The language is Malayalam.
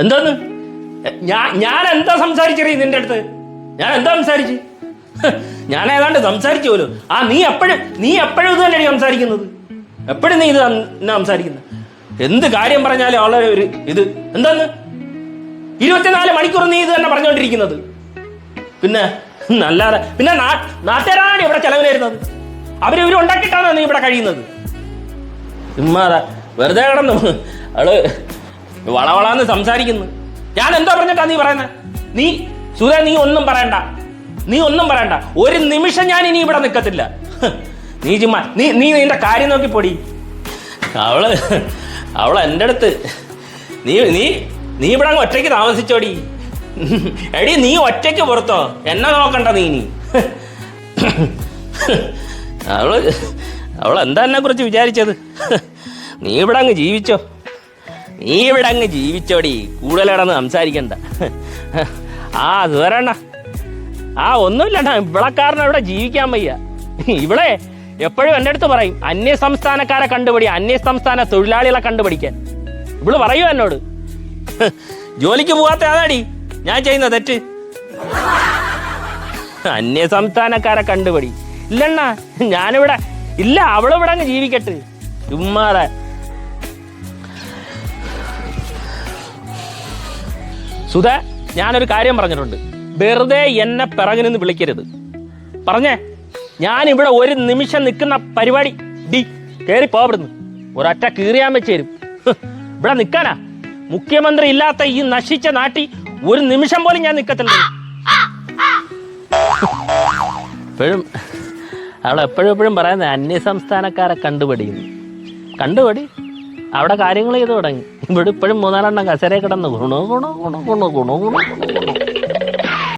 എന്തോന്ന്? ഞാൻ എന്താ സംസാരിച്ചറിയ നിന്റെ അടുത്ത്? ഞാൻ എന്താ സംസാരിച്ച്? ഞാൻ ഏതാണ്ട് സംസാരിച്ചു പോലും. നീ എപ്പോഴും ഇത് തന്നെയാണ് സംസാരിക്കുന്നത്. എപ്പോഴും നീ ഇത് എന്നാ സംസാരിക്കുന്നത്? എന്ത് കാര്യം പറഞ്ഞാലും അവളെ ഒരു ഇത് എന്താന്ന് 24 മണിക്കൂർ നീ ഇത് തന്നെ പറഞ്ഞുകൊണ്ടിരിക്കുന്നത്. പിന്നെ അല്ലാതെ പിന്നെ നാട്ടുകാരാണ് ഇവിടെ ചെലവിന് വരുന്നത്. ഇവർ ഉണ്ടാക്കിയിട്ടാണോ നീ ഇവിടെ കഴിയുന്നത്? ചുമ്മാതാ വെറുതെ കിടന്നു അവള് വളവളാന്ന് സംസാരിക്കുന്നു. ഞാൻ എന്താ പറഞ്ഞിട്ടാ നീ പറയുന്നത്? നീ ഒന്നും പറയണ്ട. ഒരു നിമിഷം ഞാൻ ഇനി ഇവിടെ നിൽക്കത്തില്ല. നീ ചുമ്മാ നീ നിന്റെ കാര്യം നോക്കി പൊടി. അവള് എൻ്റെ അടുത്ത് നീ ഇവിടെ അങ്ങ് ഒറ്റയ്ക്ക് താമസിച്ചോടി. എടി നീ ഒറ്റയ്ക്ക് പുറത്തോ, എന്നെ നോക്കണ്ട നീ ഇനി. അവളെന്താ എന്നെ കുറിച്ച് വിചാരിച്ചത്? നീ ഇവിടെ അങ്ങ് ജീവിച്ചോടി. കൂടുതൽ കിടന്ന് സംസാരിക്കണ്ട. അത് വരണ്ട. ഒന്നുമില്ലണ്ണ, ഇവിളക്കാരനെ ഇവിടെ ജീവിക്കാൻ വയ്യ. ഇവിടെ എപ്പോഴും എൻ്റെ അടുത്ത് പറയും അന്യസംസ്ഥാനക്കാരെ കണ്ടുപിടി, അന്യസംസ്ഥാന തൊഴിലാളികളെ കണ്ടുപിടിക്കാൻ. ഇവള് പറയൂ എന്നോട്. ജോലിക്ക് പോകാത്ത അതാടി ഞാൻ ചെയ്യുന്ന തെറ്റ്. അന്യസംസ്ഥാനക്കാരെ കണ്ടുപിടി. ഇല്ലണ്ണ, ഞാനിവിടെ ഇല്ല. അവളിവിടെ അങ്ങ് ജീവിക്കട്ടെ ചുമ്മാതെ. സുധ, ഞാനൊരു കാര്യം പറഞ്ഞിട്ടുണ്ട്. വെറുതെ എന്നെ പിറകിൽ നിന്ന് വിളിക്കരുത്. പറഞ്ഞേ, ഞാനിവിടെ ഒരു നിമിഷം നിൽക്കുന്ന പരിപാടി കയറി പോവിടുന്നു. ഒരൊറ്റ കീറിയാൻ വെച്ച് തരും. ഇവിടെ നിൽക്കാനാ? മുഖ്യമന്ത്രി ഇല്ലാത്ത ഈ നശിച്ച നാട്ടിൽ ഒരു നിമിഷം പോലും ഞാൻ നിൽക്കത്തില്ല. അവളെപ്പോഴും പറയുന്നത് അന്യസംസ്ഥാനക്കാരെ കണ്ടുപിടി. അവിടെ കാര്യങ്ങൾ ചെയ്ത് തുടങ്ങി. ഇവിടെ ഇപ്പോഴും 3-4 കസേരയെ കിടന്ന് ഗുണോ